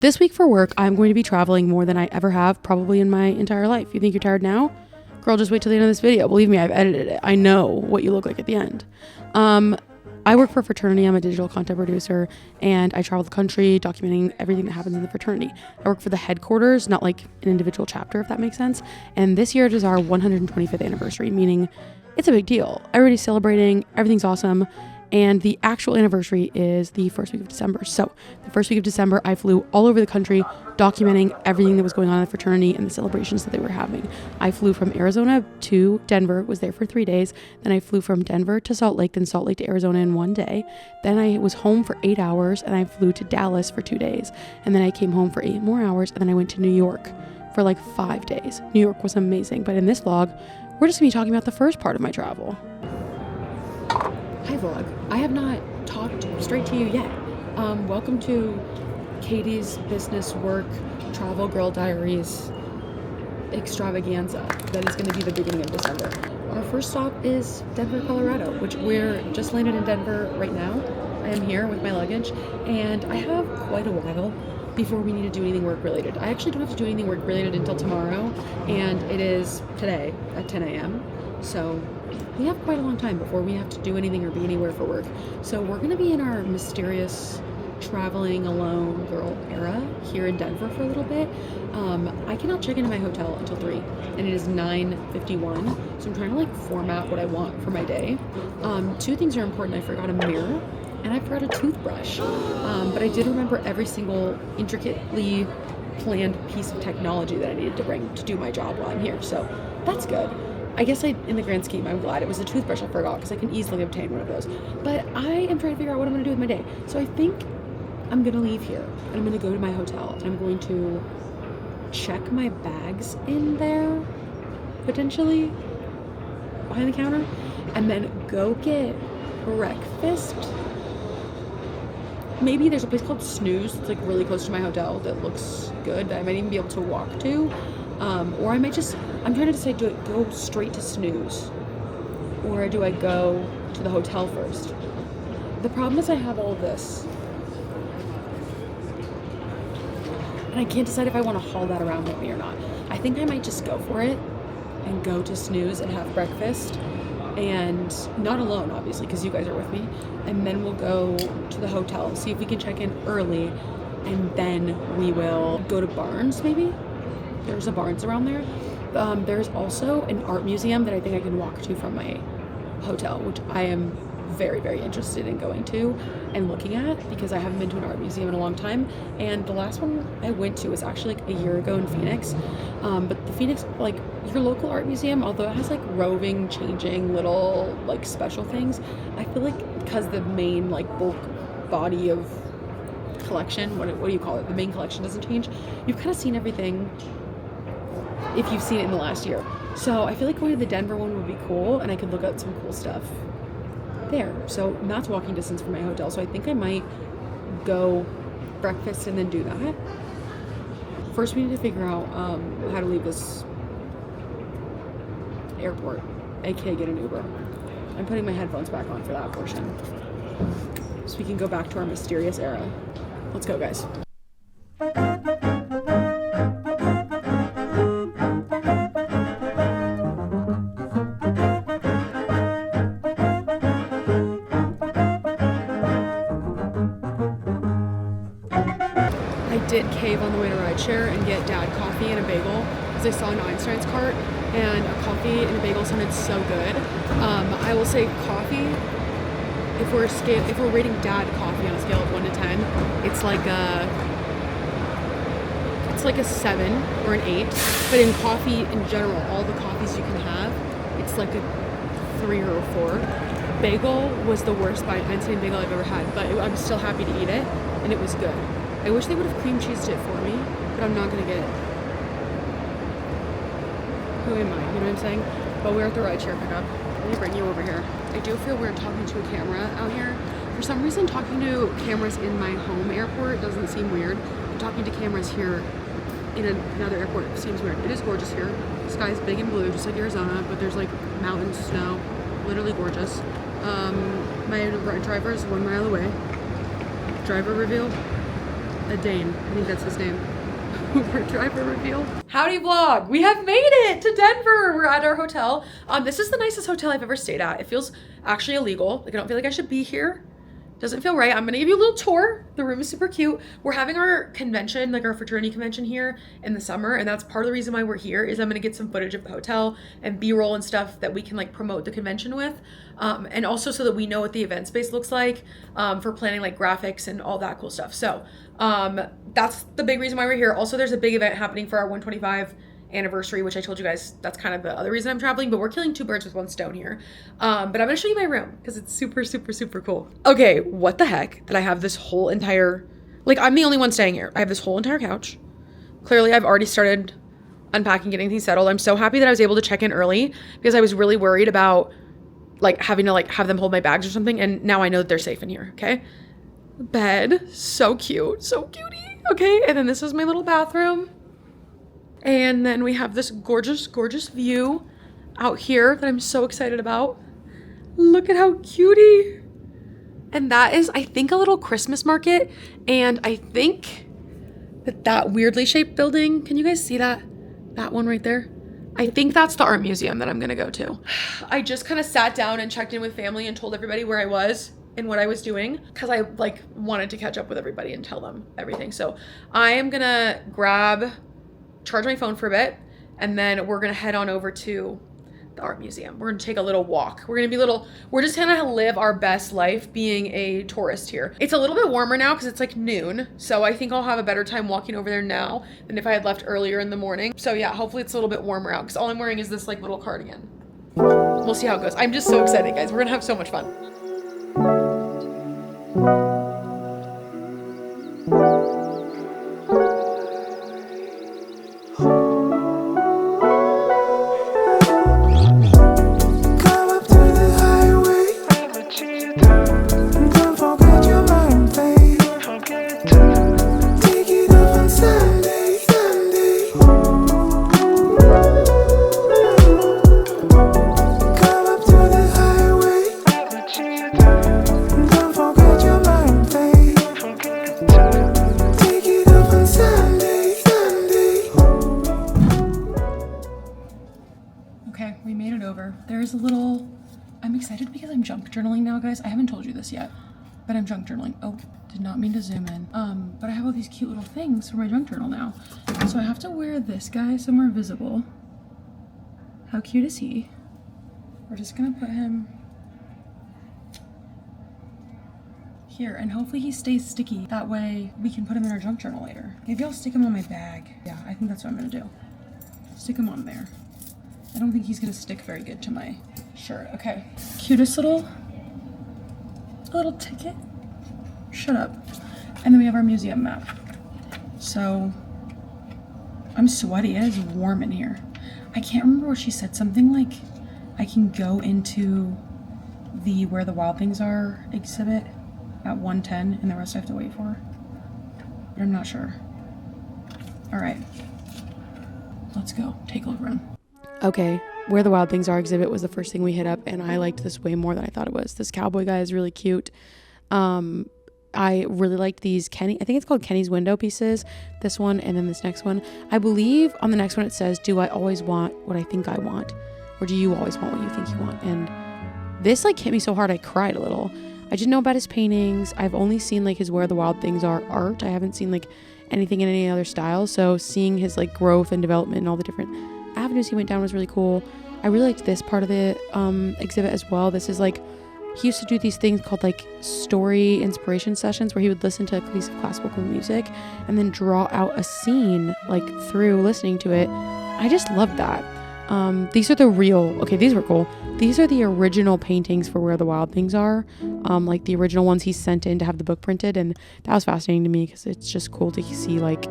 This week for work, I'm going to be traveling more than I ever have probably in my entire life. You think you're tired now? Girl, just wait till the end of this video. Believe me, I've edited it. I know what you look like at the end. I work for a fraternity. I'm a digital content producer, and I travel the country documenting everything that happens in the fraternity. I work for the headquarters, not like an individual chapter, if that makes sense. And this year it is our 125th anniversary, meaning it's a big deal. Everybody's celebrating. Everything's awesome. And the actual anniversary is the first week of December. So the first week of December, I flew all over the country documenting everything that was going on in the fraternity and the celebrations that they were having. I flew from Arizona to Denver, was there for 3 days. Then I flew from Denver to Salt Lake, then Salt Lake to Arizona in 1 day. Then I was home for 8 hours and I flew to Dallas for 2 days. And then I came home for 8 more hours and then I went to New York for like 5 days. New York was amazing. But in this vlog, we're just gonna be talking about the first part of my travel. Hi vlog. I have not talked straight to you yet. Welcome to Katie's business work travel girl diaries extravaganza that is going to be the beginning of December. Our first stop is Denver, Colorado, which we're just landed in Denver right now. I am here with my luggage and I have quite a while before we need to do anything work related. I actually don't have to do anything work related until tomorrow, and it is today at 10 a.m. So we have quite a long time before we have to do anything or be anywhere for work. So we're going to be in our mysterious traveling alone girl era here in Denver for a little bit. I cannot check into my hotel until 3 and it is 9:51. So I'm trying to like format what I want for my day. 2 things are important. I forgot a mirror and I forgot a toothbrush. But I did remember every single intricately planned piece of technology that I needed to bring to do my job while I'm here. So that's good. I guess in the grand scheme, I'm glad it was a toothbrush I forgot because I can easily obtain one of those. But I am trying to figure out what I'm going to do with my day. So I think I'm going to leave here and I'm going to go to my hotel and I'm going to check my bags in there, potentially, behind the counter, and then go get breakfast. Maybe there's a place called Snooze that's like really close to my hotel that looks good that I might even be able to walk to. Or I might just, I'm trying to decide, do I go straight to Snooze or do I go to the hotel first? The problem is I have all of this and I can't decide if I want to haul that around with me or not. I think I might just go for it and go to Snooze and have breakfast, and not alone obviously because you guys are with me, and then we'll go to the hotel, see if we can check in early, and then we will go to Barnes maybe. There's a Barnes around there. There's also an art museum that I think I can walk to from my hotel, which I am very, very interested in going to and looking at because I haven't been to an art museum in a long time. And the last one I went to was actually like a year ago in Phoenix. But the Phoenix, like your local art museum, although it has like roving, changing little like special things, I feel like because the main like bulk body of collection, what do you call it? The main collection doesn't change. You've kind of seen everything if you've seen it in the last year. So I feel like going to the Denver one would be cool and I could look at some cool stuff there. So that's walking distance from my hotel. So I think I might go breakfast and then do that. First we need to figure out how to leave this airport, aka get an Uber. I'm putting my headphones back on for that portion so we can go back to our mysterious era. Let's go, guys. Did cave on the way to rideshare and get dad coffee and a bagel because I saw an Einstein's cart and a coffee and a bagel sounded so good. I will say coffee, if we're rating dad coffee on a scale of 1 to 10, it's like a 7 or an 8. But in coffee in general, all the coffees you can have, it's like a 3 or a 4. Bagel was the worst Einstein bagel I've ever had, but I'm still happy to eat it and it was good. I wish they would have cream cheesed it for me, but I'm not gonna get it. Who am I? You know what I'm saying? But we're at the rideshare pickup. Let me bring you over here. I do feel weird talking to a camera out here. For some reason, talking to cameras in my home airport doesn't seem weird. But talking to cameras here in another airport seems weird. It is gorgeous here. The sky's big and blue, just like Arizona, but there's like mountains, snow, literally gorgeous. My driver is 1 mile away. Driver reveal. a Dane. I think that's his name. Uber driver reveal. Howdy vlog. We have made it to Denver. We're at our hotel. This is the nicest hotel I've ever stayed at. It feels actually illegal. Like I don't feel like I should be here. Doesn't feel right. I'm gonna give you a little tour. The room is super cute. We're having our convention, like our fraternity convention here in the summer, and that's part of the reason why we're here is I'm gonna get some footage of the hotel and B-roll and stuff that we can like promote the convention with. And also so that we know what the event space looks like for planning like graphics and all that cool stuff. So that's the big reason why we're here. Also, there's a big event happening for our 125 anniversary, which I told you guys that's kind of the other reason I'm traveling, but we're killing two birds with one stone here. But I'm gonna show you my room because it's super, super, super cool. Okay, what the heck that I have this whole entire, like I'm the only one staying here. I have this whole entire couch. Clearly I've already started unpacking, getting things settled. I'm so happy that I was able to check in early because I was really worried about like having to like have them hold my bags or something. And now I know that they're safe in here, okay? Bed, so cute, so cutie. Okay, and then this is my little bathroom. And then we have this gorgeous, gorgeous view out here that I'm so excited about. Look at how cutie. And that is, I think, a little Christmas market. And I think that weirdly shaped building, can you guys see that? That one right there? I think that's the art museum that I'm gonna go to. I just kind of sat down and checked in with family and told everybody where I was and what I was doing because I like wanted to catch up with everybody and tell them everything. So I am gonna charge my phone for a bit, and then we're gonna head on over to the art museum. We're gonna take a little walk. We're just gonna live our best life being a tourist here. It's a little bit warmer now because it's like noon, so I think I'll have a better time walking over there now than if I had left earlier in the morning. So yeah, hopefully it's a little bit warmer out because all I'm wearing is this like little cardigan. We'll see how it goes. I'm just so excited, guys. We're gonna have so much fun. I'm excited because I'm junk journaling now, guys. I haven't told you this yet, but I'm junk journaling. Oh, did not mean to zoom in. But I have all these cute little things for my junk journal now. So I have to wear this guy somewhere visible. How cute is he? We're just gonna put him here, and hopefully he stays sticky. That way we can put him in our junk journal later. Maybe I'll stick him on my bag. Yeah, I think that's what I'm gonna do. Stick him on there. I don't think he's gonna stick very good to my shirt. Okay. Cutest little ticket. Shut up. And then we have our museum map. So I'm sweaty. It is warm in here. I can't remember what she said. Something like I can go into the Where the Wild Things Are exhibit at 1:10 and the rest I have to wait for. But I'm not sure. All right. Let's go. Take a look around. Okay, Where the Wild Things Are exhibit was the first thing we hit up, and I liked this way more than I thought it was. This cowboy guy is really cute. I really liked these I think it's called Kenny's window pieces. This one and then this next one. I believe on the next one it says, do I always want what I think I want? Or do you always want what you think you want? And this like hit me so hard I cried a little. I didn't know about his paintings. I've only seen like his Where the Wild Things Are art. I haven't seen like anything in any other style. So seeing his like growth and development and all the different avenues he went down was really cool. I really liked this part of the exhibit as well. This is like, he used to do these things called like story inspiration sessions where he would listen to a piece of classical music and then draw out a scene like through listening to it. I just loved that. These are these were cool. These are the original paintings for Where the Wild Things Are, like the original ones he sent in to have the book printed, and that was fascinating to me because it's just cool to see like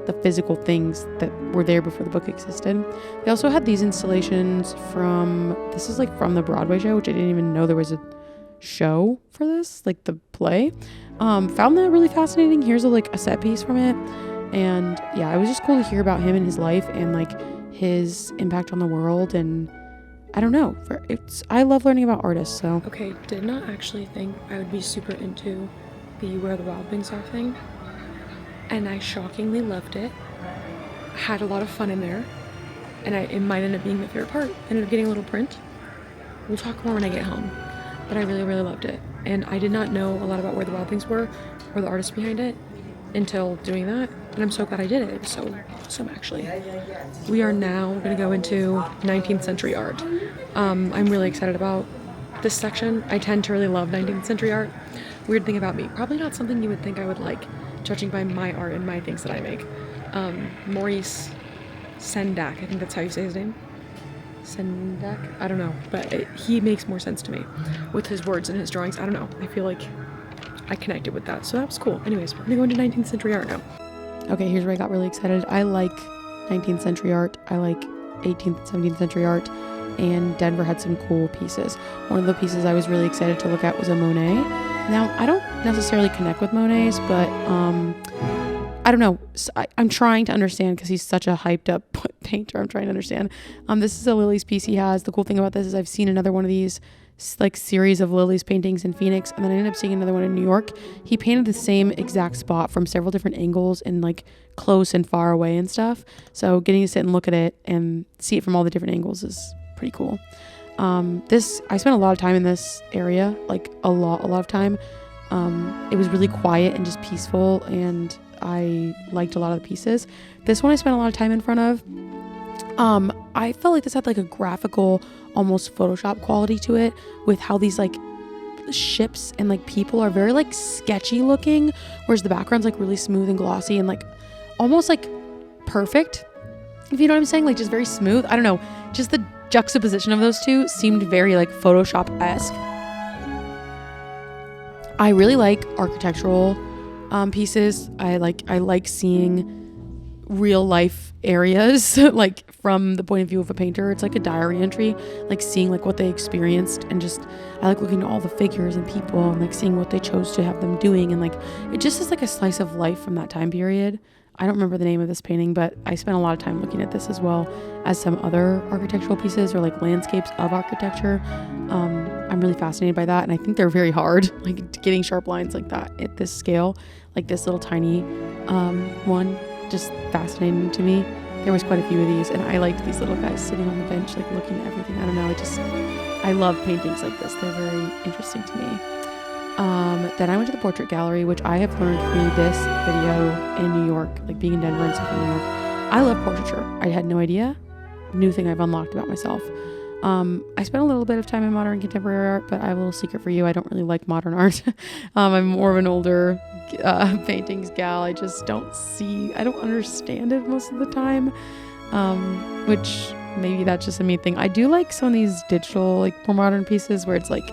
the physical things that were there before the book existed. They also had these installations this is like from the Broadway show, which I didn't even know there was a show for this, like the play. Found that really fascinating. Here's a set piece from it. And yeah, it was just cool to hear about him and his life and like his impact on the world. And I don't know, I love learning about artists, so. Okay, did not actually think I would be super into the Where the Wild Things Are thing. and I shockingly loved it. Had a lot of fun in there, and it might end up being my favorite part. Ended up getting a little print. We'll talk more when I get home, but I really, really loved it. And I did not know a lot about Where the Wild Things Were or the artist behind it until doing that, and I'm so glad I did it. It was so awesome, actually. We are now gonna go into 19th century art. I'm really excited about this section. I tend to really love 19th century art. Weird thing about me, probably not something you would think I would like, judging by my art and my things that I make. Maurice Sendak, I think that's how you say his name. Sendak? I don't know, but he makes more sense to me with his words and his drawings. I don't know, I feel like I connected with that, so that was cool. Anyways, we're gonna go into 19th century art now. Okay, here's where I got really excited. I like 19th century art, I like 18th and 17th century art, and Denver had some cool pieces. One of the pieces I was really excited to look at was a Monet. Now, I don't necessarily connect with Monets, but I don't know. So I'm trying to understand because he's such a hyped up painter. I'm trying to understand. This is a Lily's piece he has. The cool thing about this is I've seen another one of these like series of Lily's paintings in Phoenix, and then I ended up seeing another one in New York. He painted the same exact spot from several different angles and like close and far away and stuff. So getting to sit and look at it and see it from all the different angles is pretty cool. I spent a lot of time in this area, like a lot of time. It was really quiet and just peaceful, and I liked a lot of the pieces. This one I spent a lot of time in front of. I felt like this had like a graphical, almost Photoshop quality to it, with how these like ships and like people are very like sketchy looking, whereas the background's like really smooth and glossy and like almost like perfect, if you know what I'm saying, like just very smooth. I don't know, just the juxtaposition of those two seemed very like Photoshop-esque. I really like architectural pieces. I like seeing real life areas like from the point of view of a painter. It's like a diary entry, like seeing like what they experienced, and just I like looking at all the figures and people and like seeing what they chose to have them doing, and like it just is like a slice of life from that time period. I don't remember the name of this painting, but I spent a lot of time looking at this as well as some other architectural pieces or like landscapes of architecture. I'm really fascinated by that, and I think they're very hard, like getting sharp lines like that at this scale, like this little tiny one, just fascinating to me. There was quite a few of these, and I liked these little guys sitting on the bench like looking at everything. I don't know, I love paintings like this. They're very interesting to me. Then I went to the portrait gallery, which I have learned through this video in New York, like being in Denver and stuff in New York. I love portraiture. I had no idea. New thing I've unlocked about myself. I spent a little bit of time in modern contemporary art, but I have a little secret for you. I don't really like modern art. I'm more of an older paintings gal. I just I don't understand it most of the time, which maybe that's just a me thing. I do like some of these digital, like more modern pieces where it's like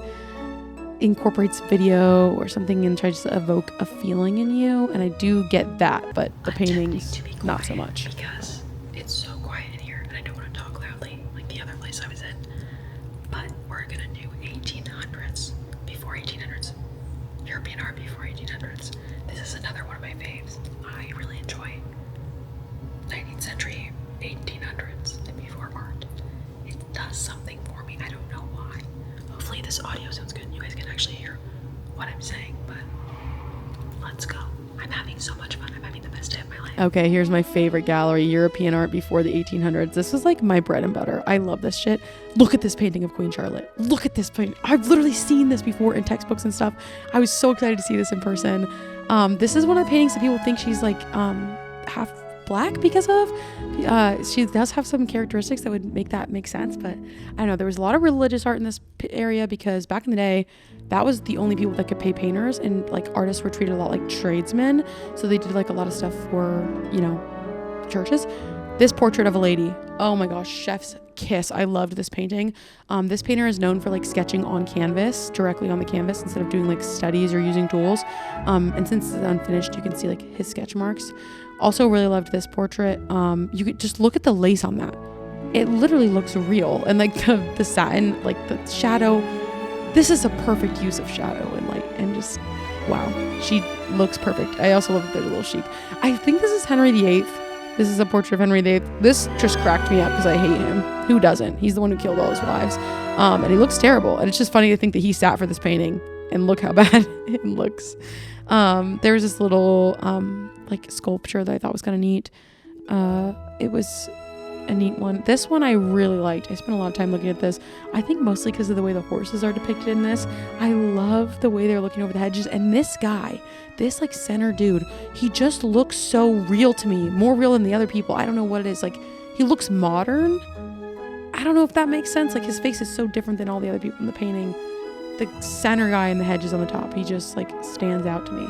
incorporates video or something and tries to evoke a feeling in you, and I do get that, but the paintings not so much. Because it's so quiet in here and I don't want to talk loudly like the other place I was in. But we're gonna do 1800s, before 1800s, European art before 1800s. This is another one of my faves. I really enjoy 19th century, 1800s, and before art. It does something for me. I don't know why. Hopefully this audio sounds good and you guys can actually hear what I'm saying, but let's go. I'm having so much fun. I'm having the best day of my life. Okay, here's my favorite gallery, European art before the 1800s. This was like my bread and butter. I love this shit. Look at this painting of Queen Charlotte. Look at this painting. I've literally seen this before in textbooks and stuff. I was so excited to see this in person. This is one of the paintings that people think she's like half black because of. She does have some characteristics that would make that make sense, but I don't know. There was a lot of religious art in this area because back in the day, that was the only people that could pay painters, and like artists were treated a lot like tradesmen, so they did like a lot of stuff for, you know, churches. This portrait of a lady, oh my gosh, chef's kiss. I loved this painting. This painter is known for like sketching on canvas, directly on the canvas, instead of doing like studies or using tools. And since it's unfinished, you can see like his sketch marks. Also really loved this portrait. You could just look at the lace on that. It literally looks real, and like the satin, like the shadow. This is a perfect use of shadow and light, and just wow, she looks perfect. I also love that there's a little sheep. I think this is Henry VIII. This is a portrait of Henry VIII. This just cracked me up because I hate him. Who doesn't? He's the one who killed all his wives, and he looks terrible. And it's just funny to think that he sat for this painting, and look how bad it looks. There was this little like sculpture that I thought was kind of neat. It was a neat one. This one I really liked. I spent a lot of time looking at this. I think mostly because of the way the horses are depicted in this. I love the way they're looking over the hedges. And this guy, this like center dude, he just looks so real to me. More real than the other people. I don't know what it is. Like, he looks modern. I don't know if that makes sense. Like, his face is so different than all the other people in the painting. The center guy in the hedges on the top, he just like stands out to me.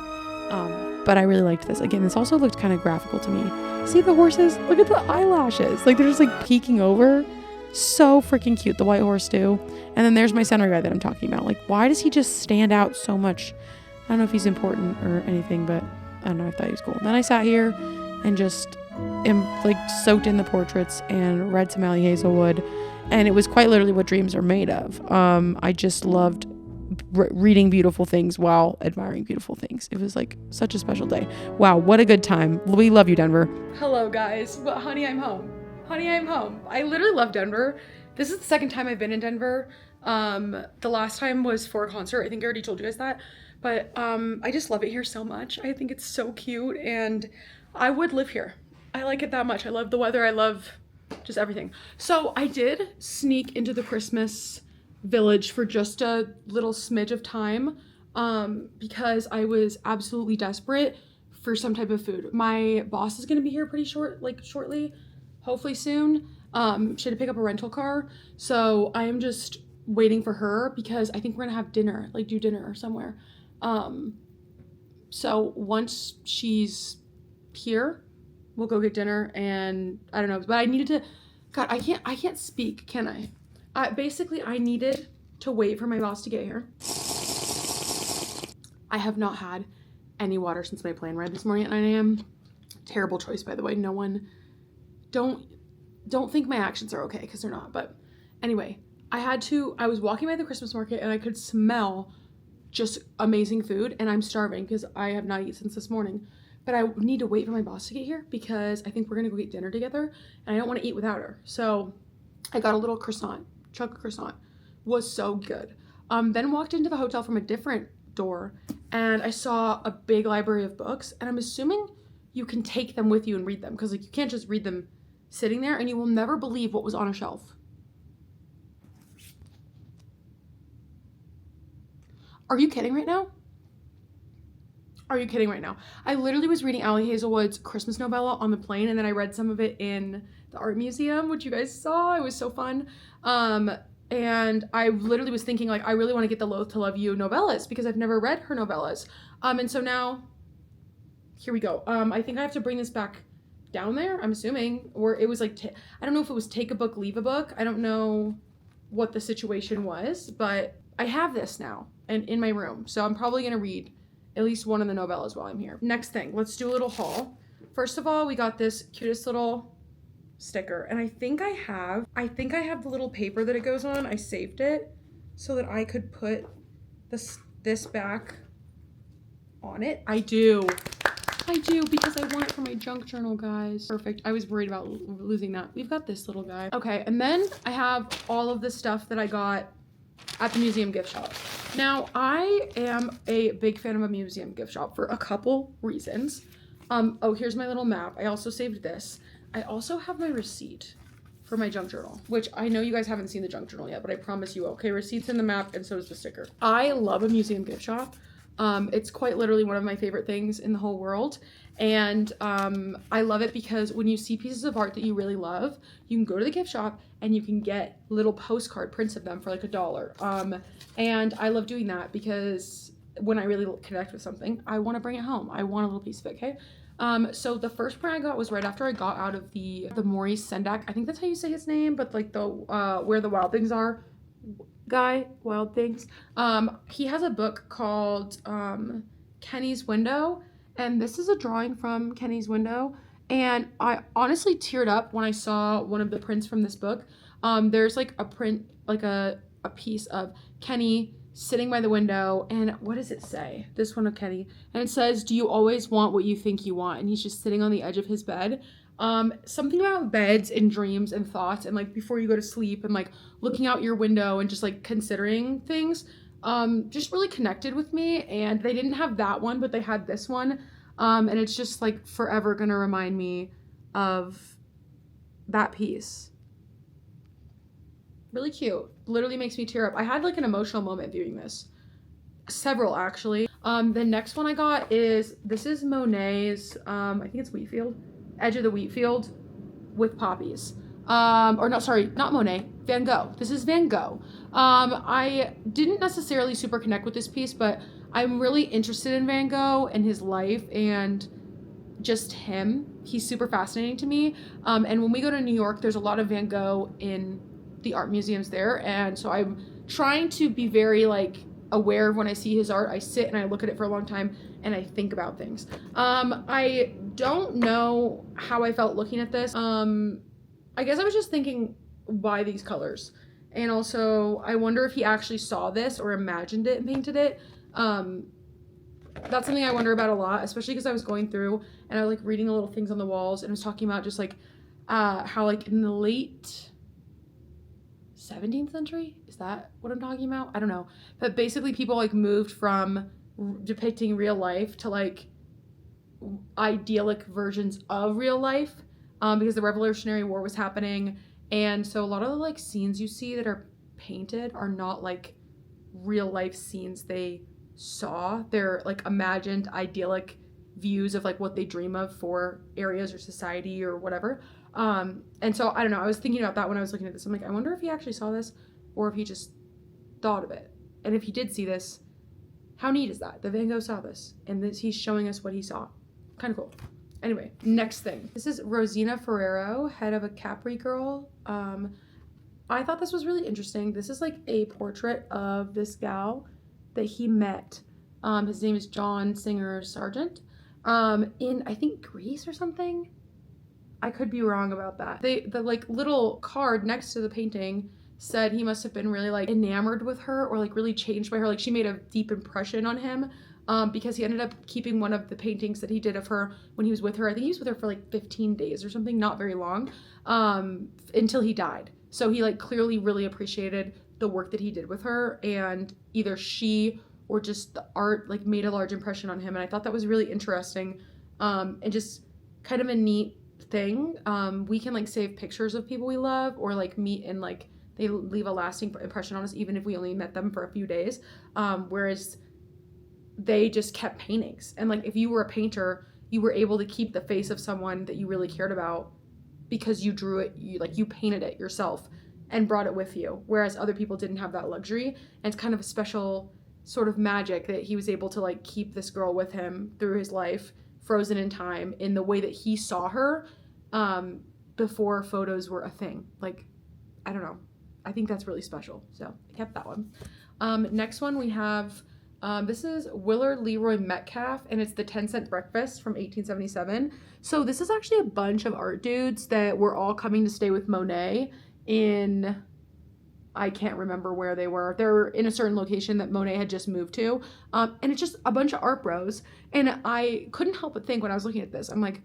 But I really liked this. Again, this also looked kind of graphical to me. See the horses? Look at the eyelashes. Like, they're just like peeking over. So freaking cute. The white horse too. And then there's my center guy that I'm talking about. Like, why does he just stand out so much? I don't know if he's important or anything, but I don't know. I thought he was cool. Then I sat here and just am like soaked in the portraits and read some Allie Hazelwood. And it was quite literally what dreams are made of. I just loved reading beautiful things while admiring beautiful things. It was like such a special day. Wow, what a good time. We love you, Denver. Hello guys, but honey, I'm home. Honey, I'm home. I literally love Denver. This is the second time I've been in Denver. The last time was for a concert. I think I already told you guys that, but I just love it here so much. I think it's so cute and I would live here. I like it that much. I love the weather. I love just everything. So I did sneak into the Christmas village for just a little smidge of time because I was absolutely desperate for some type of food. My boss is gonna be here pretty shortly, hopefully soon. She had to pick up a rental car, so I am just waiting for her because I think we're gonna have dinner, like do dinner somewhere. So once she's here, we'll go get dinner, and I don't know, but I needed to, God, I can't speak, can I? Basically, I needed to wait for my boss to get here. I have not had any water since my plane ride this morning at 9 a.m. Terrible choice, by the way. No one, don't think my actions are okay, because they're not. But anyway, I was walking by the Christmas market and I could smell just amazing food, and I'm starving because I have not eaten since this morning. But I need to wait for my boss to get here because I think we're gonna go get dinner together, and I don't want to eat without her. So I got a little croissant. Chocolate croissant was so good. Then walked into the hotel from a different door and I saw a big library of books, and I'm assuming you can take them with you and read them because like you can't just read them sitting there, and you will never believe what was on a shelf. Are you kidding right now? Are you kidding right now? I literally was reading Allie Hazelwood's Christmas novella on the plane, and then I read some of it in the art museum, which you guys saw. It was so fun. And I literally was thinking, like, I really want to get the Loath to Love You novellas because I've never read her novellas. And so now, here we go. I think I have to bring this back down there, I'm assuming. Or it was like, I don't know if it was take a book, leave a book. I don't know what the situation was, but I have this now and in my room. So I'm probably going to read at least one of the novellas while I'm here. Next thing, let's do a little haul. First of all, we got this cutest little sticker, and I think I have the little paper that it goes on. I saved it so that I could put this back on it. I do because I want it for my junk journal, guys. Perfect. I was worried about losing that. We've got this little guy. Okay, and then I have all of the stuff that I got at the museum gift shop. Now, I am a big fan of a museum gift shop for a couple reasons. Oh, here's my little map. I also saved this. I also have my receipt for my junk journal, which I know you guys haven't seen the junk journal yet, but I promise you will. Okay, receipt's in the map, and so is the sticker. I love a museum gift shop. It's quite literally one of my favorite things in the whole world. And I love it because when you see pieces of art that you really love, you can go to the gift shop and you can get little postcard prints of them for like $1. And I love doing that because when I really connect with something, I want to bring it home. I want a little piece of it, okay? So the first print I got was right after I got out of the Maurice Sendak. I think that's how you say his name, but like the Where the Wild Things Are guy, Wild Things. He has a book called Kenny's Window, and this is a drawing from Kenny's window. And I honestly teared up when I saw one of the prints from this book. There's like a print, like a piece of Kenny sitting by the window, and what does it say? This one of Kenny, and it says, "Do you always want what you think you want?" And he's just sitting on the edge of his bed. Something about beds and dreams and thoughts, and like before you go to sleep, and like looking out your window and just like considering things, just really connected with me. And they didn't have that one, but they had this one. And it's just like forever gonna remind me of that piece. Really cute. Literally makes me tear up. I had like an emotional moment viewing this. Several actually. The next one I got is, this is Monet's, I think it's Wheatfield, Edge of the Wheatfield with poppies. Or no, sorry, not Monet, Van Gogh. This is Van Gogh. I didn't necessarily super connect with this piece, but I'm really interested in Van Gogh and his life and just him. He's super fascinating to me. And when we go to New York, there's a lot of Van Gogh in the art museums there. And so I'm trying to be very like aware of when I see his art. I sit and I look at it for a long time and I think about things. I don't know how I felt looking at this. I guess I was just thinking, why these colors? And also, I wonder if he actually saw this or imagined it and painted it. That's something I wonder about a lot, especially because I was going through and I was like reading the little things on the walls and I was talking about just like how like in the late 17th century, is that what I'm talking about? I don't know. But basically people like moved from depicting real life to like idyllic versions of real life, because the Revolutionary War was happening. And so a lot of the like scenes you see that are painted are not like real life scenes they saw. They're like imagined idyllic views of like what they dream of for areas or society or whatever. And so I don't know, I was thinking about that when I was looking at this. I'm like, I wonder if he actually saw this or if he just thought of it. And if he did see this, how neat is that? That Van Gogh saw this and this, he's showing us what he saw. Kind of cool. Anyway, next thing. This is Rosina Ferrero, head of a Capri Girl. I thought this was really interesting. This is like a portrait of this gal that he met. His name is John Singer Sargent. In I think Greece or something. I could be wrong about that. The like little card next to the painting said he must have been really like enamored with her or like really changed by her. Like she made a deep impression on him, because he ended up keeping one of the paintings that he did of her when he was with her. I think he was with her for like 15 days or something, not very long, until he died. So he like clearly really appreciated the work that he did with her, and either she or just the art like made a large impression on him. And I thought that was really interesting, and just kind of a neat thing. We can like save pictures of people we love or like meet and like they leave a lasting impression on us even if we only met them for a few days, whereas they just kept paintings. And like if you were a painter, you were able to keep the face of someone that you really cared about because you drew it, you painted it yourself and brought it with you, whereas other people didn't have that luxury. And it's kind of a special sort of magic that he was able to like keep this girl with him through his life, frozen in time in the way that he saw her, before photos were a thing. Like, I don't know. I think that's really special. So I kept that one. Next one we have, this is Willard Leroy Metcalf, and it's the 10-cent breakfast from 1877. So this is actually a bunch of art dudes that were all coming to stay with Monet in, I can't remember where they were. They're in a certain location that Monet had just moved to. And it's just a bunch of art bros. And I couldn't help but think when I was looking at this, I'm like,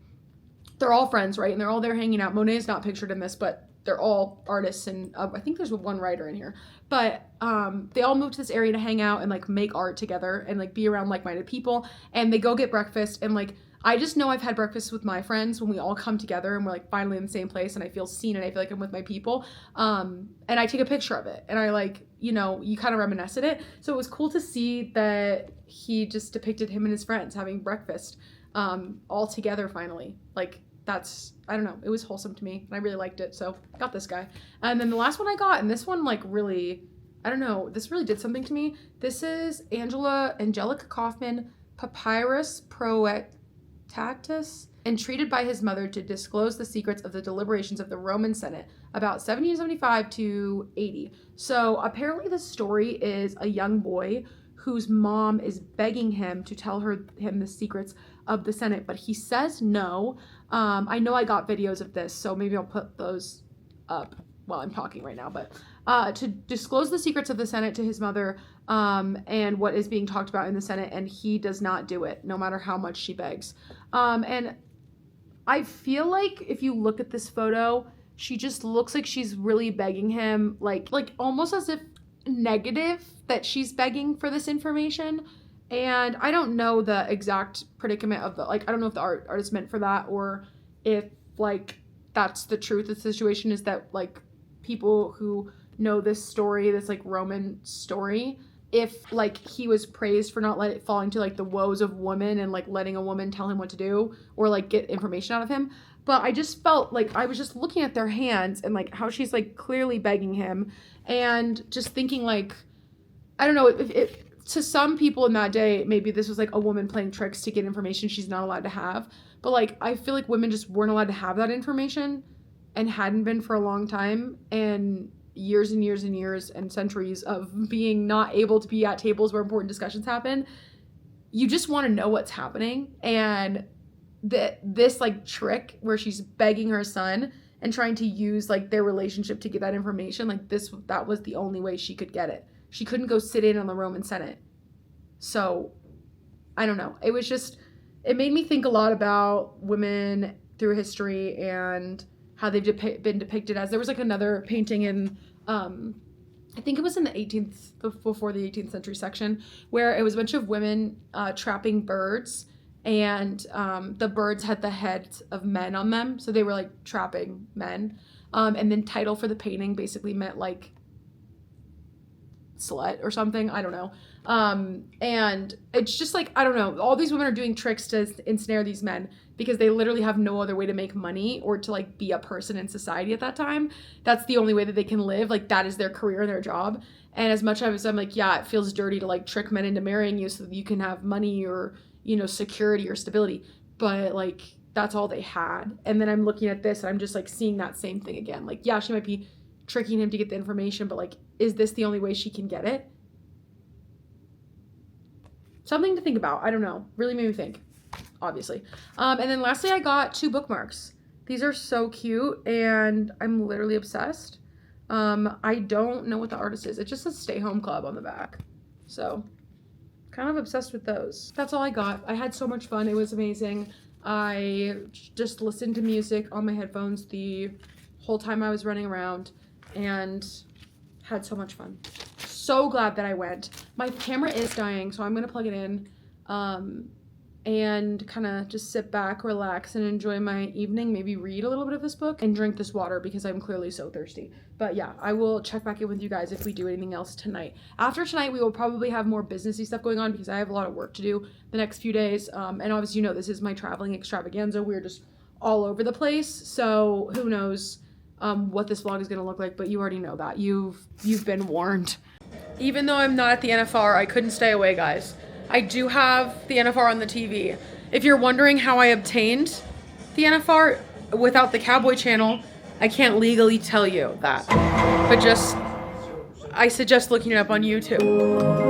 they're all friends, right? And they're all there hanging out. Monet is not pictured in this, but they're all artists, and I think there's one writer in here. But they all moved to this area to hang out and like make art together and like be around like-minded people. And they go get breakfast, and like I just know I've had breakfast with my friends when we all come together and we're like finally in the same place and I feel seen and I feel like I'm with my people. And I take a picture of it and I like, you know, you kind of reminisce at it. So it was cool to see that he just depicted him and his friends having breakfast all together finally. Like that's, I don't know, it was wholesome to me and I really liked it. So got this guy. And then the last one I got, and this one like really, I don't know, this really did something to me. This is Angelica Kaufman, Papyrus Proectatus, entreated by his mother to disclose the secrets of the deliberations of the Roman Senate about 1775 to 80. So apparently the story is a young boy whose mom is begging him to tell him the secrets of the Senate, but he says no. I know I got videos of this, so maybe I'll put those up while I'm talking right now, but to disclose the secrets of the Senate to his mother, and what is being talked about in the Senate, and he does not do it, no matter how much she begs. And I feel like if you look at this photo, she just looks like she's really begging him, like almost as if negative that she's begging for this information, And I don't know the exact predicament of the, like, I don't know if the artist meant for that, or if, like, that's the truth of the situation, is that, like, people who know this story, this, like, Roman story, if, like, he was praised for not falling to, like, the woes of women and, like, letting a woman tell him what to do or, like, get information out of him. But I just felt like I was just looking at their hands and, like, how she's, like, clearly begging him, and just thinking, like, I don't know, if to some people in that day, maybe this was like a woman playing tricks to get information she's not allowed to have. But, like, I feel like women just weren't allowed to have that information and hadn't been for a long time. And years and years and years and centuries of being not able to be at tables where important discussions happen. You just want to know what's happening. And this, like, trick where she's begging her son and trying to use, like, their relationship to get that information, like, that was the only way she could get it. She couldn't go sit in on the Roman Senate. So, I don't know. It was just, it made me think a lot about women through history and how they've been depicted as. There was, like, another painting in, I think it was in the 18th, before the 18th century section, where it was a bunch of women trapping birds, and the birds had the heads of men on them. So they were, like, trapping men. And then title for the painting basically meant, like, slut or something, I don't know. And it's just, like, I don't know, all these women are doing tricks to ensnare these men because they literally have no other way to make money or to, like, be a person in society at that time. That's the only way that they can live. Like, that is their career and their job. And as much as I'm like, yeah, it feels dirty to, like, trick men into marrying you so that you can have money or, you know, security or stability, but, like, that's all they had. And then I'm looking at this and I'm just, like, seeing that same thing again. Like, yeah, she might be tricking him to get the information, but, like, is this the only way she can get it? Something to think about. I don't know. Really made me think, obviously. And then lastly, I got 2 bookmarks. These are so cute, and I'm literally obsessed. I don't know what the artist is. It just says Stay Home Club on the back. So, kind of obsessed with those. That's all I got. I had so much fun. It was amazing. I just listened to music on my headphones the whole time I was running around, and had so much fun. So glad that I went. My camera is dying, so I'm gonna plug it in and kind of just sit back, relax, and enjoy my evening. Maybe read a little bit of this book and drink this water because I'm clearly so thirsty. But yeah, I will check back in with you guys if we do anything else tonight. After tonight, we will probably have more businessy stuff going on because I have a lot of work to do the next few days. And obviously, you know, this is my traveling extravaganza. We're just all over the place, so who knows what this vlog is gonna look like, but you already know that. You've been warned. Even though I'm not at the NFR, I couldn't stay away, guys. I do have the NFR on the TV. If you're wondering how I obtained the NFR without the Cowboy channel, I can't legally tell you that. But just, I suggest looking it up on YouTube.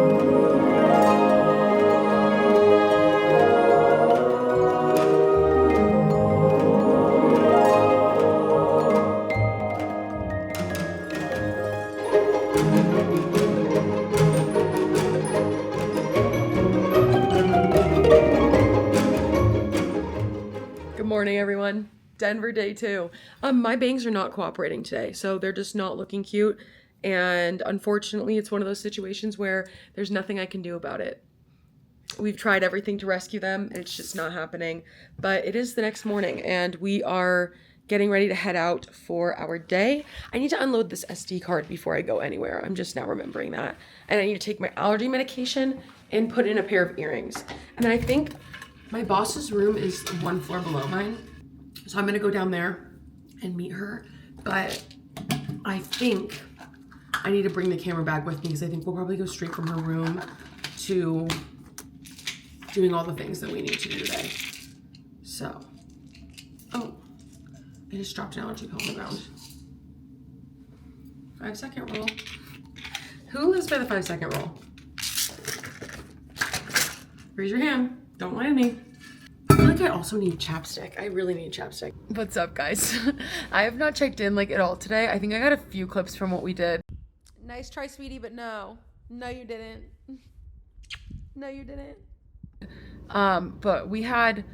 Morning, everyone. Denver day 2. My bangs are not cooperating today, so they're just not looking cute, and unfortunately it's one of those situations where there's nothing I can do about it. We've tried everything to rescue them and it's just not happening, but it is the next morning and we are getting ready to head out for our day. I need to unload this SD card before I go anywhere. I'm just now remembering that. And I need to take my allergy medication and put in a pair of earrings. And then I think my boss's room is 1 floor below mine, so I'm gonna go down there and meet her, but I think I need to bring the camera bag with me because I think we'll probably go straight from her room to doing all the things that we need to do today. So, oh, I just dropped an allergy pill on the ground. 5-second rule. Who lives by the 5-second rule? Raise your hand. Don't lie to me. I feel like I also need chapstick. I really need chapstick. What's up, guys? I have not checked in like at all today. I think I got a few clips from what we did. Nice try, sweetie, but no. No, you didn't. No, you didn't. But we had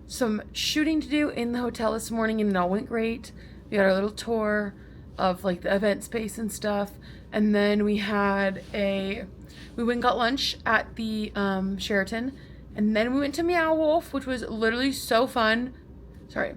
some shooting to do in the hotel this morning and it all went great. We had our little tour of like the event space and stuff. And then we had a We went and got lunch at the Sheraton, and then we went to Meow Wolf, which was literally so fun. Sorry.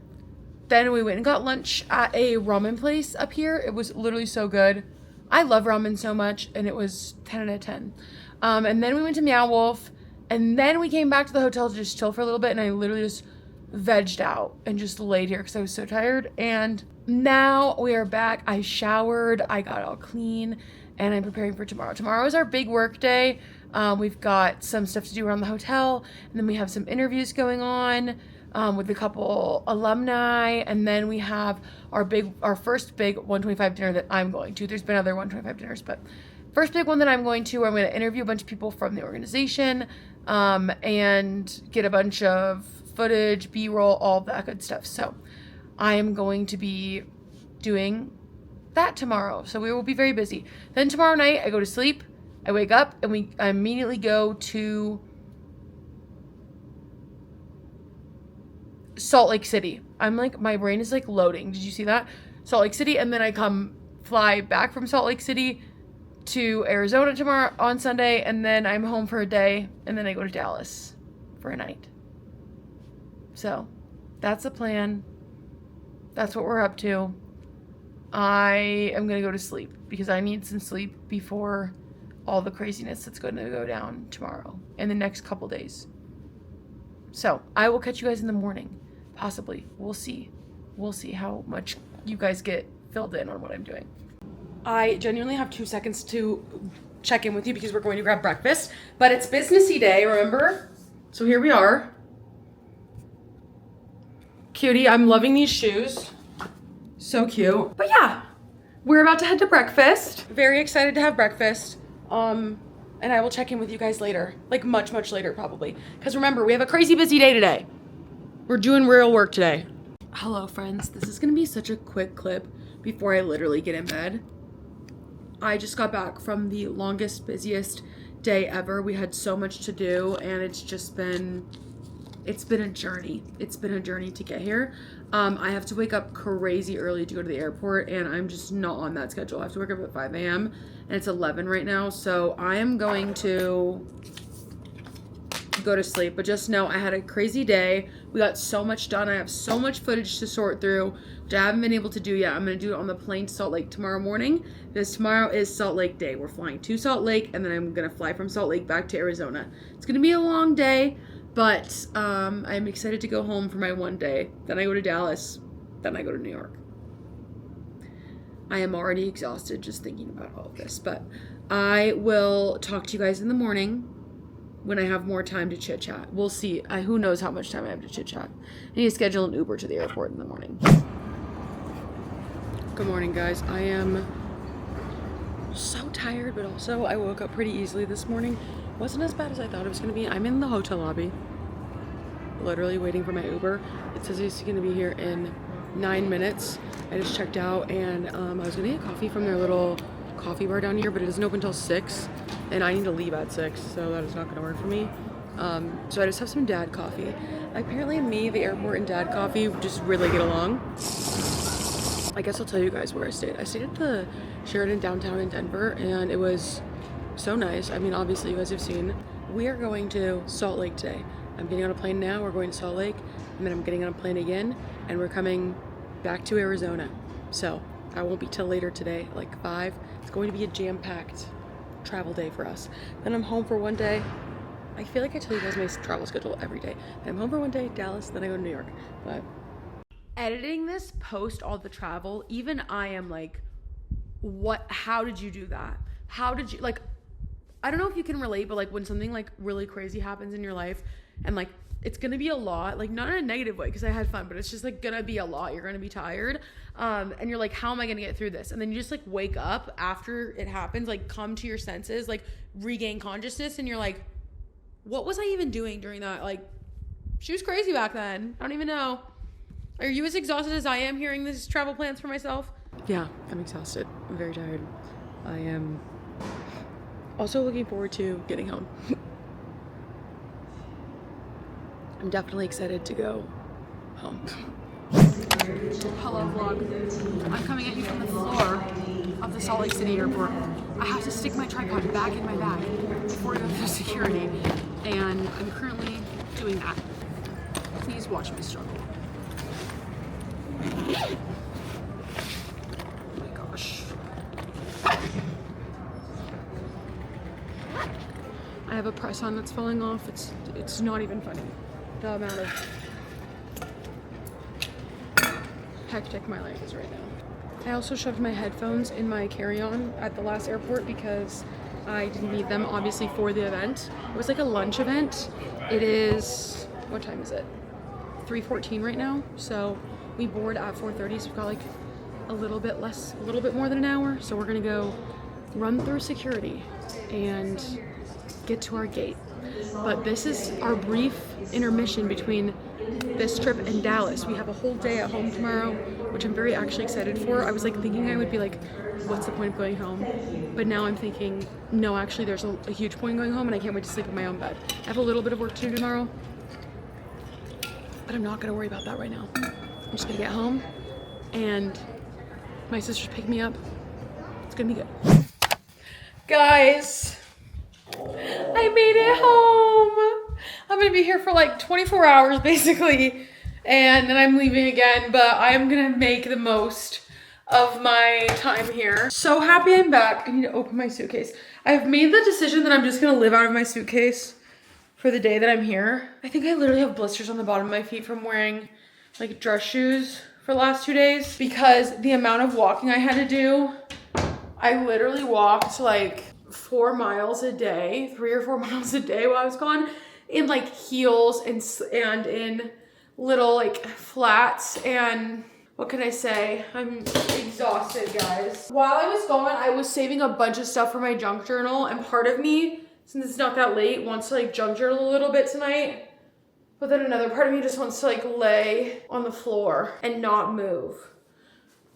Then we went and got lunch at a ramen place up here. It was literally so good. I love ramen so much, and it was 10 out of 10. And then we went to Meow Wolf, and then we came back to the hotel to just chill for a little bit, and I literally just vegged out and just laid here because I was so tired. And now we are back. I showered, I got all clean, and I'm preparing for tomorrow. Tomorrow is our big work day. We've got some stuff to do around the hotel, and then we have some interviews going on with a couple alumni, and then we have our first big 125 dinner that I'm going to. There's been other 125 dinners, but first big one that I'm going to, I'm going to interview a bunch of people from the organization and get a bunch of footage, B-roll, all that good stuff. So I am going to be doing that tomorrow. So we will be very busy. Then tomorrow night I go to sleep, I wake up, and I immediately go to Salt Lake City. I'm like, my brain is like loading. Did you see that? Salt Lake City, and then I fly back from Salt Lake City to Arizona tomorrow on Sunday, and then I'm home for a day, and then I go to Dallas for a night. So that's the plan. That's what we're up to. I am going to go to sleep because I need some sleep before all the craziness that's going to go down tomorrow and the next couple days. So I will catch you guys in the morning. Possibly. We'll see. We'll see how much you guys get filled in on what I'm doing. I genuinely have 2 seconds to check in with you because we're going to grab breakfast, but it's businessy day, remember? So here we are. Cutie, I'm loving these shoes. So cute. But yeah, we're about to head to breakfast. Very excited to have breakfast. And I will check in with you guys later. Like much, much later probably. Because remember, we have a crazy busy day today. We're doing real work today. Hello friends, this is gonna be such a quick clip before I literally get in bed. I just got back from the longest, busiest day ever. We had so much to do, and it's been a journey. It's been a journey to get here. I have to wake up crazy early to go to the airport, and I'm just not on that schedule. I have to wake up at 5 a.m. and it's 11 right now, so I am going to go to sleep. But just know I had a crazy day. We got so much done. I have so much footage to sort through, which I haven't been able to do yet. I'm going to do it on the plane to Salt Lake tomorrow morning, because tomorrow is Salt Lake Day. We're flying to Salt Lake, and then I'm going to fly from Salt Lake back to Arizona. It's going to be a long day, but I'm excited to go home for my one day. Then I go to Dallas. Then I go to New York. I am already exhausted just thinking about all of this, but I will talk to you guys in the morning when I have more time to chit chat. We'll see. Who knows how much time I have to chit chat. I need to schedule an Uber to the airport in the morning. Good morning, guys. I am so tired, but also I woke up pretty easily this morning. Wasn't as bad as I thought it was going to be. I'm in the hotel lobby, literally waiting for my Uber. It says it's going to be here in 9 minutes. I just checked out, and I was going to get coffee from their little coffee bar down here, but it doesn't open until 6, and I need to leave at 6, so that is not going to work for me. So I just have some dad coffee. Apparently me, the airport, and dad coffee just really get along. I guess I'll tell you guys where I stayed. I stayed at the Sheraton downtown in Denver, and it was so nice. I mean, obviously you guys have seen. We are going to Salt Lake today. I'm getting on a plane now. We're going to Salt Lake, and then I'm getting on a plane again, and we're coming back to Arizona. So I won't be till later today, like 5. It's going to be a jam-packed travel day for us. Then I'm home for one day. I feel like I tell you guys my travel schedule every day. I'm home for one day, Dallas, then I go to New York. But editing this post all the travel, even I am like, how did you do that? How did you, like, I don't know if you can relate, but like when something like really crazy happens in your life and like it's gonna be a lot, like not in a negative way because I had fun, but it's just like gonna be a lot. You're gonna be tired, and you're like, how am I gonna get through this? And then you just like wake up after it happens, like come to your senses, like regain consciousness, and you're like, what was I even doing during that? Like, she was crazy back then. I don't even know. Are you as exhausted as I am hearing these travel plans for myself? Yeah, I'm exhausted. I'm very tired. I am also looking forward to getting home. I'm definitely excited to go home. Hello vlog. I'm coming at you from the floor of the Salt Lake City airport. I have to stick my tripod back in my bag before I go through security. And I'm currently doing that. Please watch me struggle. Oh my gosh. I have a press on that's falling off. It's not even funny. The amount of hectic my life is right now. I also shoved my headphones in my carry-on at the last airport because I didn't need them obviously for the event. It was like a lunch event. It is, what time is it? 3:14 right now. So we board at 4:30, so we've got like a little bit more than an hour. So we're gonna go run through security and get to our gate. But this is our brief intermission between this trip and Dallas. We have a whole day at home tomorrow, which I'm very actually excited for. I was like thinking I would be like, what's the point of going home? But now I'm thinking, no, actually there's a huge point in going home and I can't wait to sleep in my own bed. I have a little bit of work to do tomorrow, but I'm not gonna worry about that right now. I'm just gonna get home and my sister's picking me up. It's gonna be good. Guys, I made it home. I'm gonna be here for like 24 hours basically, and then I'm leaving again, but I'm gonna make the most of my time here. So happy I'm back. I need to open my suitcase. I've made the decision that I'm just gonna live out of my suitcase for the day that I'm here. I think I literally have blisters on the bottom of my feet from wearing like dress shoes for the last 2 days because the amount of walking I had to do. I literally walked like 4 miles a day, 3 or 4 miles a day while I was gone in like heels and in little like flats. And what can I say? I'm exhausted, guys. While I was gone, I was saving a bunch of stuff for my junk journal, and part of me, since it's not that late, wants to like junk journal a little bit tonight. But then another part of me just wants to like lay on the floor and not move.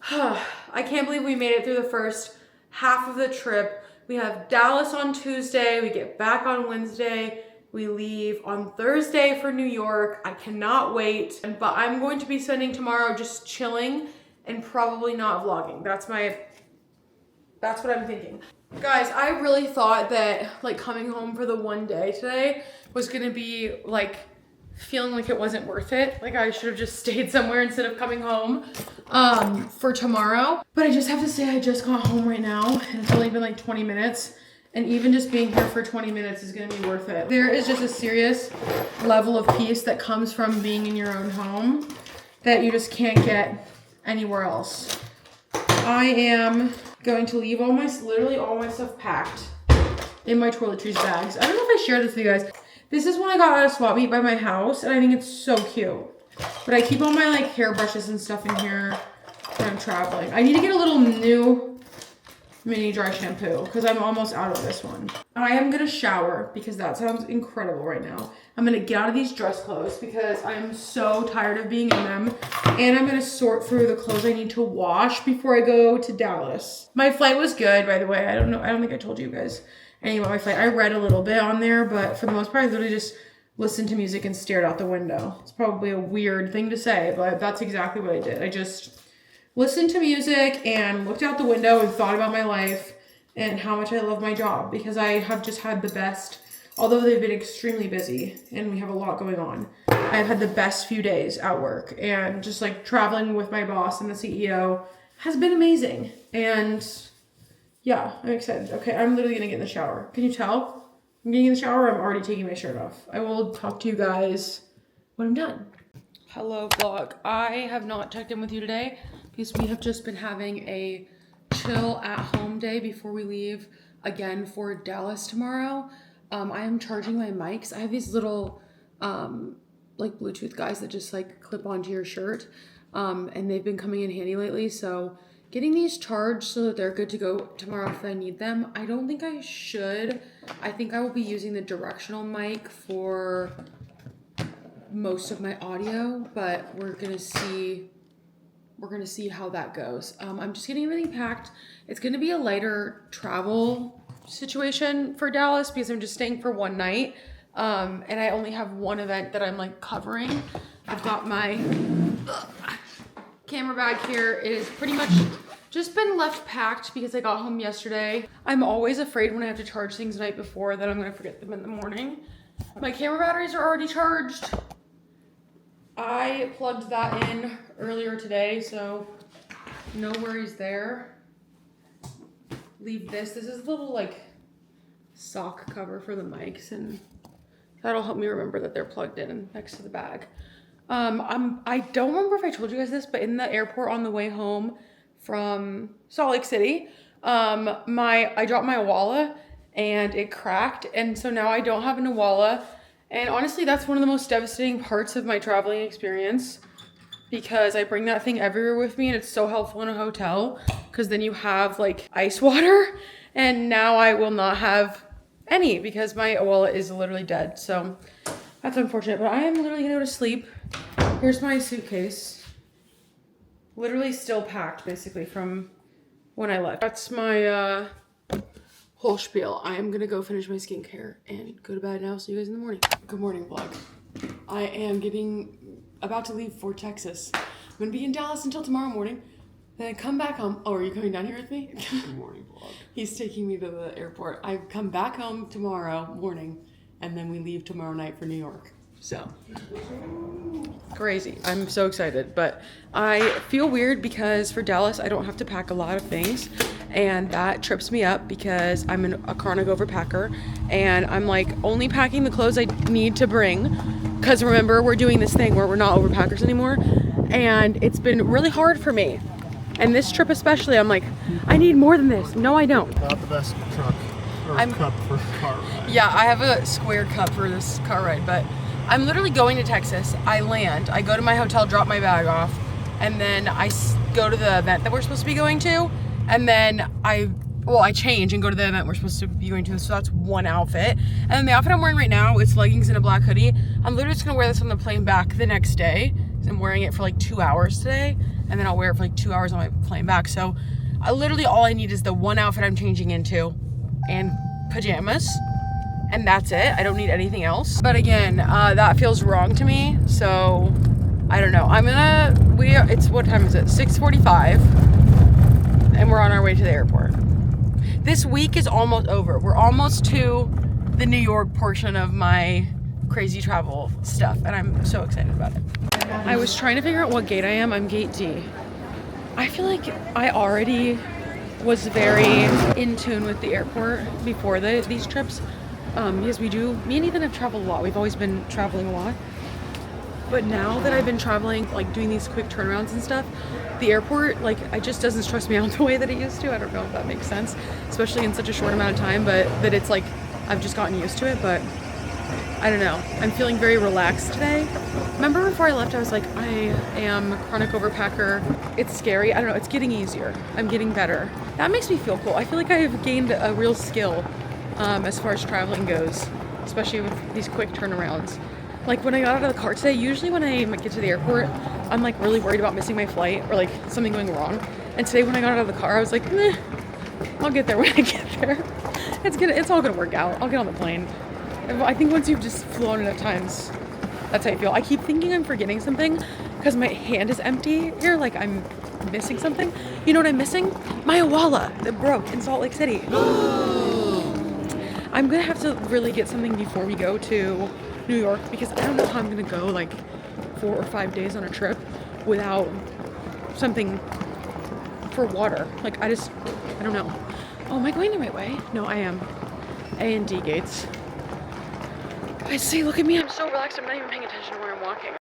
I can't believe we made it through the first half of the trip. We have Dallas on Tuesday. We get back on Wednesday. We leave on Thursday for New York. I cannot wait. But I'm going to be spending tomorrow just chilling and probably not vlogging. That's what I'm thinking. Guys, I really thought that like coming home for the one day today was gonna be like feeling like it wasn't worth it. Like I should have just stayed somewhere instead of coming home for tomorrow. But I just have to say I just got home right now and it's only been like 20 minutes. And even just being here for 20 minutes is gonna be worth it. There is just a serious level of peace that comes from being in your own home that you just can't get anywhere else. I am going to leave literally all my stuff packed in my toiletries bags. I don't know if I shared this with you guys. This is one I got at a swap meet by my house, and I think it's so cute. But I keep all my like hairbrushes and stuff in here when I'm traveling. I need to get a little new mini dry shampoo because I'm almost out of this one. I am gonna shower because that sounds incredible right now. I'm gonna get out of these dress clothes because I'm so tired of being in them. And I'm gonna sort through the clothes I need to wash before I go to Dallas. My flight was good, by the way. I don't think I told you guys anything about my flight. I read a little bit on there, but for the most part, I literally just listened to music and stared out the window. It's probably a weird thing to say, but that's exactly what I did. I just listened to music and looked out the window and thought about my life and how much I love my job because I have just had the best, although they've been extremely busy and we have a lot going on, I've had the best few days at work, and just like traveling with my boss and the CEO has been amazing. And yeah, I'm excited. Okay, I'm literally gonna get in the shower. Can you tell? I'm getting in the shower. I'm already taking my shirt off. I will talk to you guys when I'm done. Hello vlog. I have not checked in with you today because we have just been having a chill at home day before we leave again for Dallas tomorrow. I am charging my mics. I have these little like Bluetooth guys that just like clip onto your shirt, and they've been coming in handy lately. So getting these charged so that they're good to go tomorrow if I need them. I don't think I should. I think I will be using the directional mic for most of my audio, but we're gonna see how that goes. I'm just getting everything packed. It's gonna be a lighter travel situation for Dallas because I'm just staying for one night, and I only have one event that I'm like covering. I've got my camera bag here is pretty much just been left packed because I got home yesterday. I'm always afraid when I have to charge things the night before that I'm gonna forget them in the morning. My camera batteries are already charged. I plugged that in earlier today, so no worries there. Leave this. This is a little like sock cover for the mics, and that'll help me remember that they're plugged in next to the bag. I don't remember if I told you guys this, but in the airport on the way home from Salt Lake City, I dropped my Awala and it cracked, and so now I don't have an Awala. And honestly, that's one of the most devastating parts of my traveling experience, because I bring that thing everywhere with me and it's so helpful in a hotel because then you have like ice water, and now I will not have any because my Awala is literally dead. So that's unfortunate, but I am literally gonna go to sleep. Here's my suitcase. Literally still packed basically from when I left. That's my whole spiel. I am gonna go finish my skincare and go to bed now. See you guys in the morning. Good morning, vlog. I am about to leave for Texas. I'm gonna be in Dallas until tomorrow morning. Then I come back home. Oh, are you coming down here with me? Good morning, vlog. He's taking me to the airport. I come back home tomorrow morning, and then we leave tomorrow night for New York. So crazy. I'm so excited, but I feel weird because for Dallas, I don't have to pack a lot of things, and that trips me up because I'm a chronic overpacker, and I'm like only packing the clothes I need to bring. Because remember, we're doing this thing where we're not overpackers anymore, and it's been really hard for me. And this trip especially, I'm like, I need more than this. No, I don't. Not the best truck or cup for a car ride. Yeah, I have a square cup for this car ride, but I'm literally going to Texas. I land, I go to my hotel, drop my bag off, and then I go to the event that we're supposed to be going to, and then I change and go to the event we're supposed to be going to, so that's one outfit. And then the outfit I'm wearing right now, it's leggings and a black hoodie. I'm literally just gonna wear this on the plane back the next day. I'm wearing it for like 2 hours today, and then I'll wear it for like 2 hours on my plane back. So literally all I need is the one outfit I'm changing into and pajamas, and that's it. I don't need anything else. But again, that feels wrong to me, so I don't know. It's, what time is it? 6:45, and we're on our way to the airport. This week is almost over. We're almost to the New York portion of my crazy travel stuff, and I'm so excited about it. I was trying to figure out what gate I am. I'm gate D. I feel like I already was very in tune with the airport before these trips, because me and Ethan have traveled a lot. We've always been traveling a lot. But now that I've been traveling, like doing these quick turnarounds and stuff, the airport, like, it just doesn't stress me out the way that it used to. I don't know if that makes sense, especially in such a short amount of time, but that it's like, I've just gotten used to it, but I don't know. I'm feeling very relaxed today. Remember before I left, I was like, I am a chronic overpacker. It's scary. I don't know. It's getting easier. I'm getting better. That makes me feel cool. I feel like I have gained a real skill as far as traveling goes, especially with these quick turnarounds. Like when I got out of the car today, usually when I get to the airport, I'm like really worried about missing my flight or like something going wrong. And today when I got out of the car, I was like, I'll get there when I get there. It's all gonna work out. I'll get on the plane. I think once you've just flown enough times, that's how I feel. I keep thinking I'm forgetting something because my hand is empty here, like I'm missing something. You know what I'm missing? My Awala that broke in Salt Lake City. I'm gonna have to really get something before we go to New York, because I don't know how I'm gonna go like 4 or 5 days on a trip without something for water. Like I don't know. Oh, am I going the right way? No, I am. A and D gates. Guys, see, look at me. I'm so relaxed. I'm not even paying attention to where I'm walking.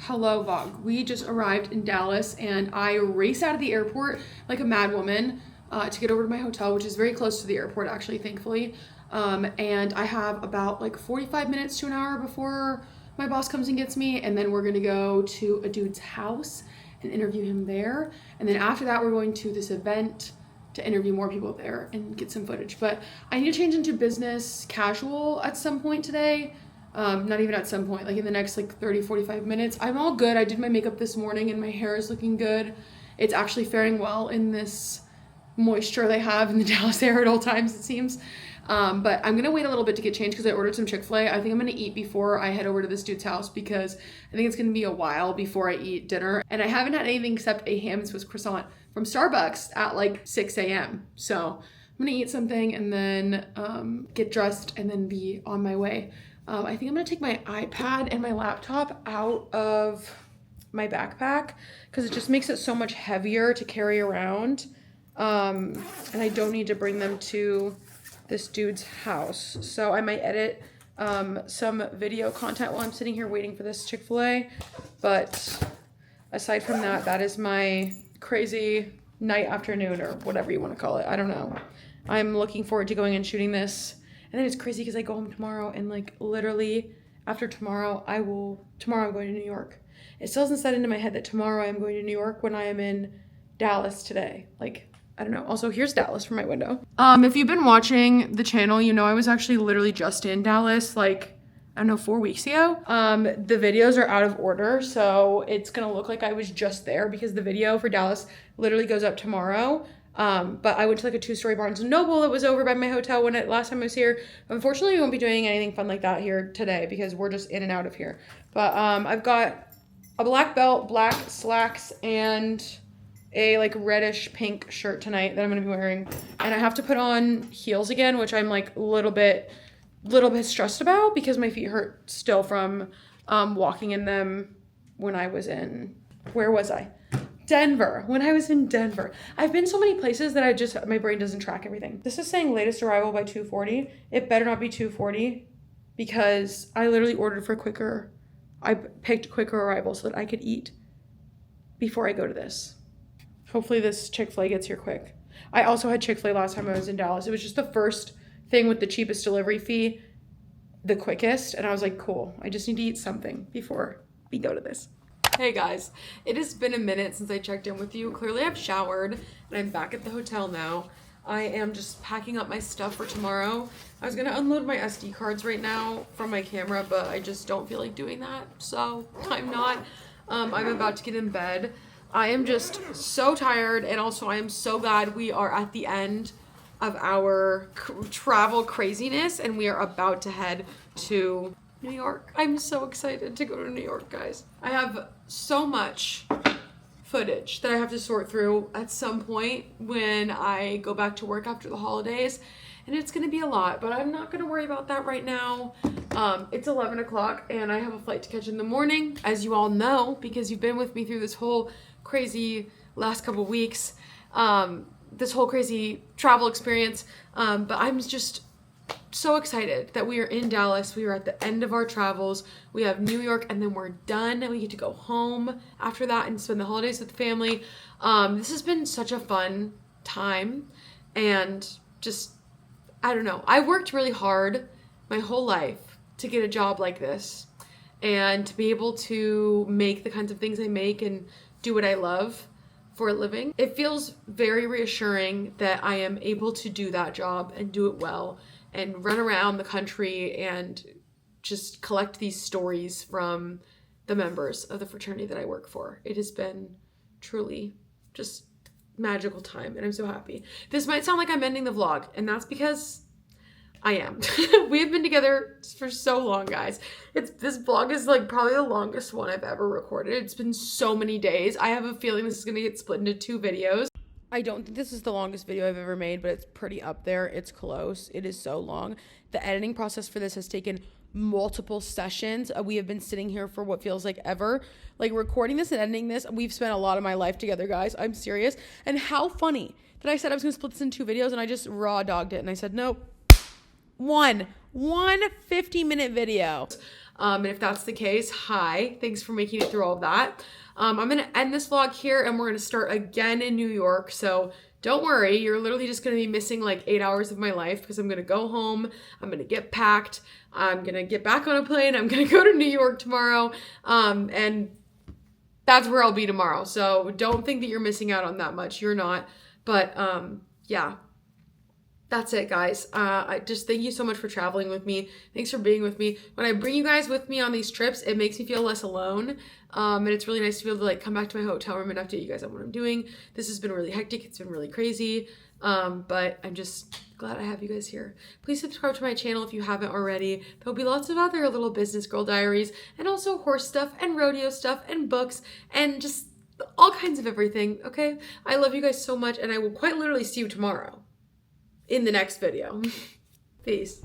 Hello vlog. We just arrived in Dallas and I raced out of the airport like a mad woman to get over to my hotel, which is very close to the airport actually, thankfully. And I have about like 45 minutes to an hour before my boss comes and gets me, and then we're gonna go to a dude's house and interview him there. And then after that, we're going to this event to interview more people there and get some footage. But I need to change into business casual at some point today. Not even at some point, like in the next like 30, 45 minutes. I'm all good. I did my makeup this morning and my hair is looking good. It's actually faring well in this moisture they have in the Dallas air at all times, it seems. But I'm gonna wait a little bit to get changed because I ordered some Chick-fil-A. I think I'm gonna eat before I head over to this dude's house because I think it's gonna be a while before I eat dinner. And I haven't had anything except a ham and Swiss croissant from Starbucks at like 6 a.m. So I'm gonna eat something and then get dressed and then be on my way. I think I'm gonna take my iPad and my laptop out of my backpack because it just makes it so much heavier to carry around. And I don't need to bring them to this dude's house. So I might edit some video content while I'm sitting here waiting for this Chick-fil-A. But aside from that, that is my crazy night, afternoon, or whatever you want to call it. I don't know. I'm looking forward to going and shooting this. And then it's crazy because I go home tomorrow and like literally after tomorrow, tomorrow I'm going to New York. It still hasn't set into my head that tomorrow I'm going to New York when I am in Dallas today. Like, I don't know. Also, here's Dallas from my window. If you've been watching the channel, you know I was actually literally just in Dallas, like, I don't know, 4 weeks ago. The videos are out of order, so it's gonna look like I was just there because the video for Dallas literally goes up tomorrow. But I went to like a 2-story Barnes & Noble that was over by my hotel last time I was here. Unfortunately, we won't be doing anything fun like that here today because we're just in and out of here. But I've got a black belt, black slacks, and a like reddish pink shirt tonight that I'm gonna be wearing, and I have to put on heels again, which I'm like a little bit stressed about because my feet hurt still from walking in them when I was in, where was I? Denver. When I was in Denver. I've been so many places that my brain doesn't track everything. This is saying latest arrival by 2:40. It better not be 2:40 because I literally ordered for quicker. I picked quicker arrival so that I could eat before I go to this. Hopefully this Chick-fil-A gets here quick. I also had Chick-fil-A last time I was in Dallas. It was just the first thing with the cheapest delivery fee, the quickest. And I was like, cool, I just need to eat something before we go to this. Hey guys, it has been a minute since I checked in with you. Clearly I've showered and I'm back at the hotel now. I am just packing up my stuff for tomorrow. I was gonna unload my SD cards right now from my camera, but I just don't feel like doing that. So I'm not. I'm about to get in bed. I am just so tired, and also I am so glad we are at the end of our travel craziness and we are about to head to New York. I'm so excited to go to New York, guys. I have so much footage that I have to sort through at some point when I go back to work after the holidays, and it's gonna be a lot, but I'm not gonna worry about that right now. It's 11 o'clock and I have a flight to catch in the morning, as you all know, because you've been with me through this whole crazy last couple weeks, this whole crazy travel experience, but I'm just so excited that we are in Dallas. We are at the end of our travels. We have New York and then we're done and we get to go home after that and spend the holidays with the family. This has been such a fun time, and just, I don't know. I worked really hard my whole life to get a job like this and to be able to make the kinds of things I make and do what I love for a living. It feels very reassuring that I am able to do that job and do it well and run around the country and just collect these stories from the members of the fraternity that I work for. It has been truly just magical time and I'm so happy. This might sound like I'm ending the vlog, and that's because I am. We have been together for so long, guys. This vlog is like probably the longest one I've ever recorded. It's been so many days. I have a feeling this is gonna get split into 2 videos. I don't think this is the longest video I've ever made, but it's pretty up there. It's close. It is so long. The editing process for this has taken multiple sessions. We have been sitting here for what feels like ever. Like recording this and editing this, we've spent a lot of my life together, guys. I'm serious. And how funny that I said I was gonna split this in 2 videos and I just raw dogged it and I said, nope. One 50-minute video. And if that's the case, hi, thanks for making it through all of that. I'm gonna end this vlog here and we're gonna start again in New York. So don't worry, you're literally just gonna be missing like 8 hours of my life because I'm gonna go home, I'm gonna get packed, I'm gonna get back on a plane, I'm gonna go to New York tomorrow, and that's where I'll be tomorrow. So don't think that you're missing out on that much, you're not. But yeah, that's it, guys. I just thank you so much for traveling with me. Thanks for being with me. When I bring you guys with me on these trips, it makes me feel less alone. And it's really nice to be able to like come back to my hotel room and update you guys on what I'm doing. This has been really hectic. It's been really crazy. But I'm just glad I have you guys here. Please subscribe to my channel if you haven't already. There'll be lots of other little business girl diaries and also horse stuff and rodeo stuff and books and just all kinds of everything. Okay. I love you guys so much, and I will quite literally see you tomorrow in the next video. Peace.